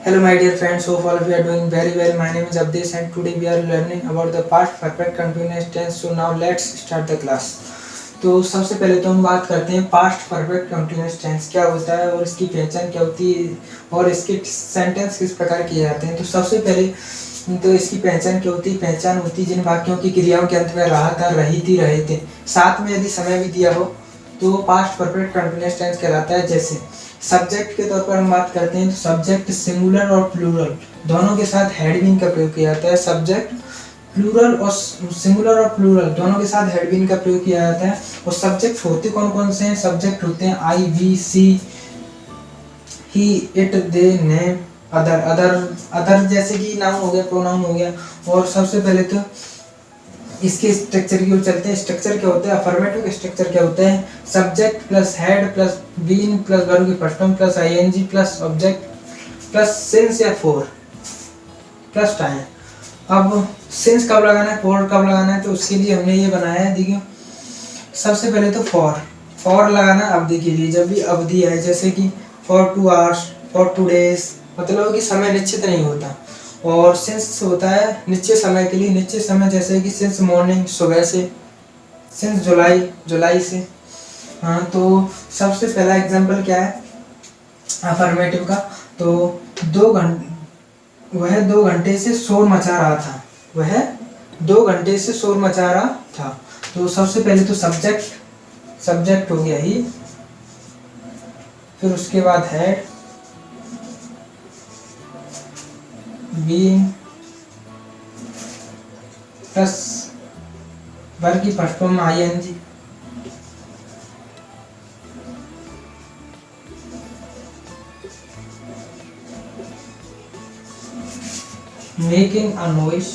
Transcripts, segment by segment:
Hello my dear friends, hope all of you are doing very well. My name is Abdesh and today we are learning about the past perfect continuous tense. So now let's start the class. तो सबसे पहले तो हम बात करते हैं past perfect continuous tense क्या होता है और इसकी पहचान क्या होती है और इसके सेंटेंस किस प्रकार किए जाते हैं। तो सबसे पहले तो इसकी पहचान क्या होती है। पहचान होती है जिन वाक्यों की क्रियाओं के अंत में रहा था, रही थी, रहे थे, साथ में यदि समय भी दिया हो तो पास्ट परफेक्ट कंटिन्यूअस टेंस कहलाता है। जैसे सब्जेक्ट के तौर पर हम बात करते हैं तो सब्जेक्ट सिंगुलर और प्लूरल दोनों के साथ हैड बीन का प्रयोग किया जाता है। सब्जेक्ट प्लूरल और सिंगुलर और प्लूरल दोनों के साथ हैड बीन का प्रयोग किया जाता है। और सब्जेक्ट होते कौन कौन से हैं? सब्जेक्ट होते हैं I, we, she, he, it, they, name, other. Other जैसे कि नाउन हो गया, प्रोनाउन हो गया। और सबसे पहले तो इसके स्ट्रक्चर की ओर चलते हैं। स्ट्रक्चर क्या होता है? अफर्मेटिव का स्ट्रक्चर क्या होता है? Subject plus had plus been plus verb की first form plus ING plus object plus since या फॉर प्लस टाइम। अब सिंस कब लगाना है, फॉर कब लगाना है, तो उसके लिए हमने ये बनाया है। देखिए सबसे पहले तो फॉर लगाना अवधि के लिए। जब भी अवधि है जैसे कि फॉर 2 आवर्स, फॉर 2 डेज, मतलब कि समय निश्चित नहीं होता। और सिंस होता है निश्चित समय के लिए। निश्चित समय जैसे कि सिंस मॉर्निंग, सुबह से, सिंस जुलाई, जुलाई से। हाँ, तो सबसे पहला एग्जांपल क्या है अफर्मेटिव का? तो 2 घंटे से शोर मचा रहा था। वह 2 घंटे से शोर मचा रहा था। तो सबसे पहले तो सब्जेक्ट हो गया ही, फिर उसके बाद हेड, बीइंग प्लस वर्ब की first form ING, making a noise.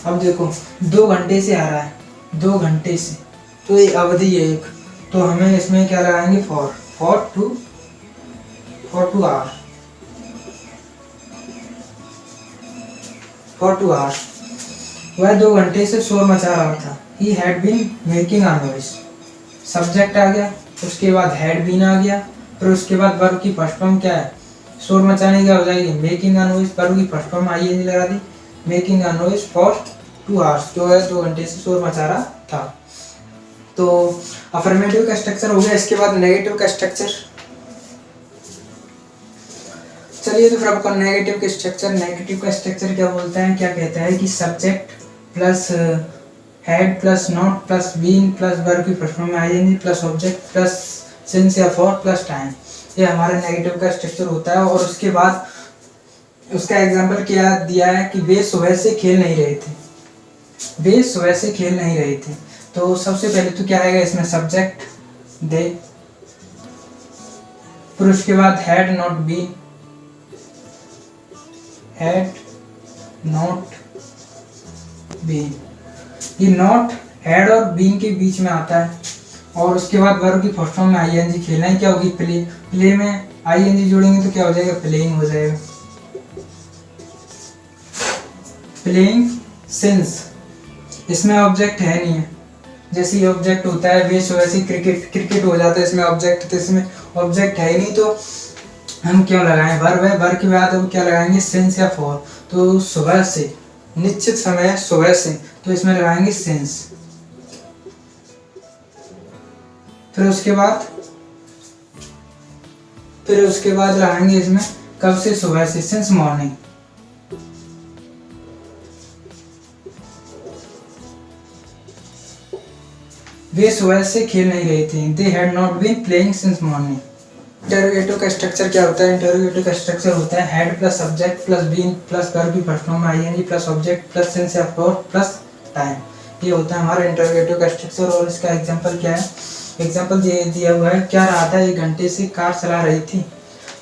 अब देखो 2 घंटे से आ रहा है, 2 घंटे से, तो ये अवधि है एक। तो हमें इसमें क्या लगाएंगे? For 2 hours, for 2 hours. वह 2 घंटे से शोर मचा रहा था। He had been making a noise. Subject आ गया, उसके बाद हैड बीन आ गया, फिर उसके बाद वर्ब की फर्स्ट फॉर्म क्या है? शोर मचाने क्या हो जाएगी? Making a noise. वर्ब की फर्स्ट फॉर्म आईएनजी लगा दी, making a noise for 2 hours, जो है 2 घंटे से शोर मचा रहा था। तो अफर्मेटिव का स्ट्रक्चर हो गया। इसके बाद नेगेटिव का स्ट्रक्चर। चलिए तो फिर आपको नेगेटिव का स्ट्रक्चर क्या बोलता है, क्या कहता है कि subject plus had plus not plus been plus verb की फर्स्ट फॉर्म में ING plus object plus since या फॉर प्लस टाइम। ये हमारा नेगेटिव का स्ट्रक्चर होता है। और उसके बाद उसका एग्जांपल क्या दिया है कि वे सुबह से खेल नहीं रहे थे। तो सबसे पहले तो क्या आएगा इसमें? सब्जेक्ट दे, फिर उसके बाद had not been, had not been. ये नॉट हैड और बीन के बीच में आता है। और उसके बाद वर्ब की फर्स्ट फॉर्म में आईएनजी। खेलना ही क्या होगी? प्ले में आईएनजी जोड़ेंगे तो क्या हो जाएगा? प्लेइंग हो जाएगा। प्लेइंग सिंस, इसमें ऑब्जेक्ट है नहीं है। जैसे ही ऑब्जेक्ट होता है वैसे क्रिकेट हो जाता है। इसमें ऑब्जेक्ट, तो इसमें ऑब्जेक्ट है ही नहीं, तो हम क्यों लगाएं? वर्ब है, वर्ब के बाद हम क्या लगाएंगे? सिंस या फॉर। तो सुबह से, निश्चित समय है सुबह से, तो इसमें लगाएंगे सिंस। फिर उसके बाद लगाएंगे इसमें कब से? सुबह से, सिंस मॉर्निंग। वे सुबह से खेल नहीं रहे थे। They had not been playing since morning. Interrogative का स्ट्रक्चर क्या होता है? इंटरोगेटिव का स्ट्रक्चर होता है had plus subject plus been plus verb की first form ING plus object plus since या फॉर प्लस टाइम। ये होता है हमारा इंटरोगेटिव का स्ट्रक्चर। और इसका एग्जांपल क्या है? एग्जांपल दिया हुआ है, क्या रहा था? 1 घंटे से कार चला रही थी।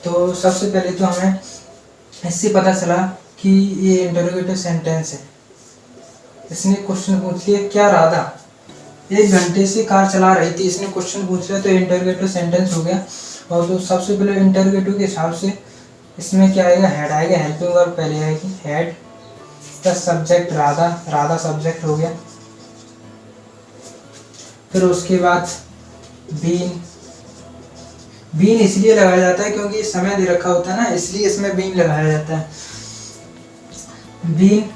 तो सबसे पहले तो हमें इससे पता चला कि ये इंटरोगेटिव सेंटेंस है। इसने क्वेश्चन पूछ लिया क्या राधा 1 घंटे से कार चला रही थी, इसने क्वेश्चन पूछ लिया, तो इंटरोगेटिव सेंटेंस हो गया। और तो सबसे पहले इंटरोगेटिव के हिसाब से इसमें क्या आएगा? हेड आएगा, हेल्पिंग वर्ब पहले आएगी, head plus subject Radha subject हो गया। फिर उसके बाद बीन बीन इसलिए लगाया जाता है क्योंकि समय दे रखा होता है ना, इसलिए इसमें बीन लगाया जाता है, बीन।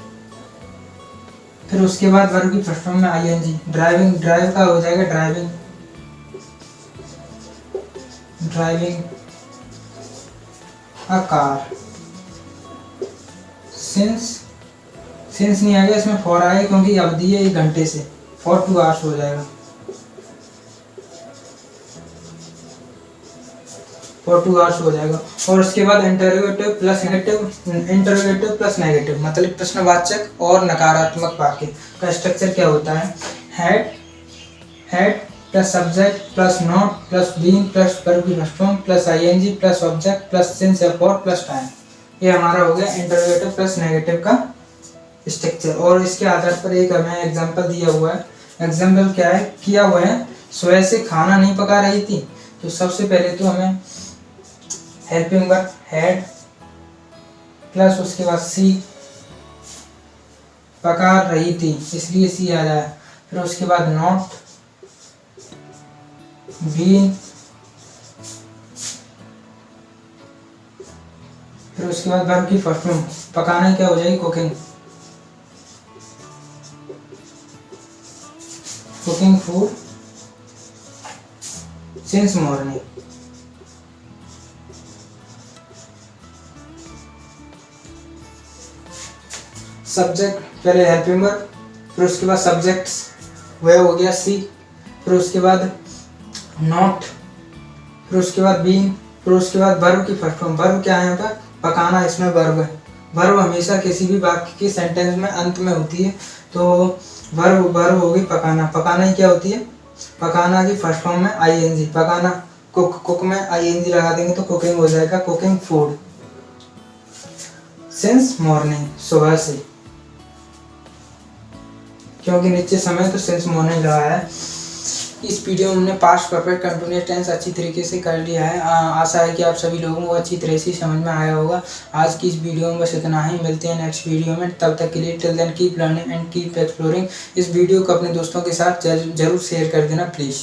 फिर उसके बाद वर्ब की फर्स्ट फॉर्म में आईएनजी। ड्राइविंग, ड्राइव का हो जाएगा driving, driving a car. Since नहीं आ गया, इसमें फॉर आएगा क्योंकि अवधि है 1 घंटे से, फॉर 2 आवर्स हो जाएगा, फॉर 2 आवर्स हो जाएगा। और उसके बाद इंटरोगेटिव प्लस नेगेटिव मतलब प्रश्नवाचक और नकारात्मक वाक्य का स्ट्रक्चर क्या होता है? Had plus subject plus not plus been plus verb की first form plus ING plus object plus since या फॉर प्लस टाइम। ये हमारा हो गया इंटरोगेटिव प्लस नेगेटिव का स्ट्रक्चर। और इसके आधार पर एक हमें एग्जांपल दिया हुआ है। एग्जांपल क्या है किया हुआ है? स्वयं से खाना नहीं पका रही थी। तो सबसे पहले तो हमें हेल्पिंग वर्ब हैड प्लस उसके बाद सी, पका रही थी इसलिए सी आ जाए। फिर उसके बाद नॉट, बीन, फिर उसके बाद वर्ब की फर्स्ट फॉर्म पकाना क्या हो जाएगी? Cooking, cooking food since morning. Subject पहले हेल्पिंग वर्ब, फिर उसके बाद सब्जेक्ट्स वह हो गया सी, फिर उसके बाद नॉट, फिर उसके बाद बीन, फिर उसके बाद वर्ब की फर्स्ट फॉर्म। वर्ब क्या है यहाँ पर? पकाना, इसमें वर्ब है। वर्ब हमेशा किसी भी वाक्य के सेंटेंस में अंत में होती है। तो वर्ब होगी पकाना। पकाना ही क्या होती है? पकाना की फर्स्ट फॉर्म में आईएनजी, पकाना, कुक में आईएनजी लगा देंगे तो कुकिंग हो जाएगा, कुकिंग फूड सिंस मॉर्निंग, सुबह से, क्योंकि नीचे समय तो सिंस मॉर्निंग लगा है। इस वीडियो में हमने पास्ट परफेक्ट कंटिन्यूअस टेंस अच्छी तरीके से कर लिया है। आशा है कि आप सभी लोगों को अच्छी तरह से समझ में आया होगा। आज की इस वीडियो में बस इतना ही। मिलते हैं नेक्स्ट वीडियो में, तब तक के लिए till then keep learning and keep exploring. इस वीडियो को अपने दोस्तों के साथ जरूर शेयर कर देना प्लीज़।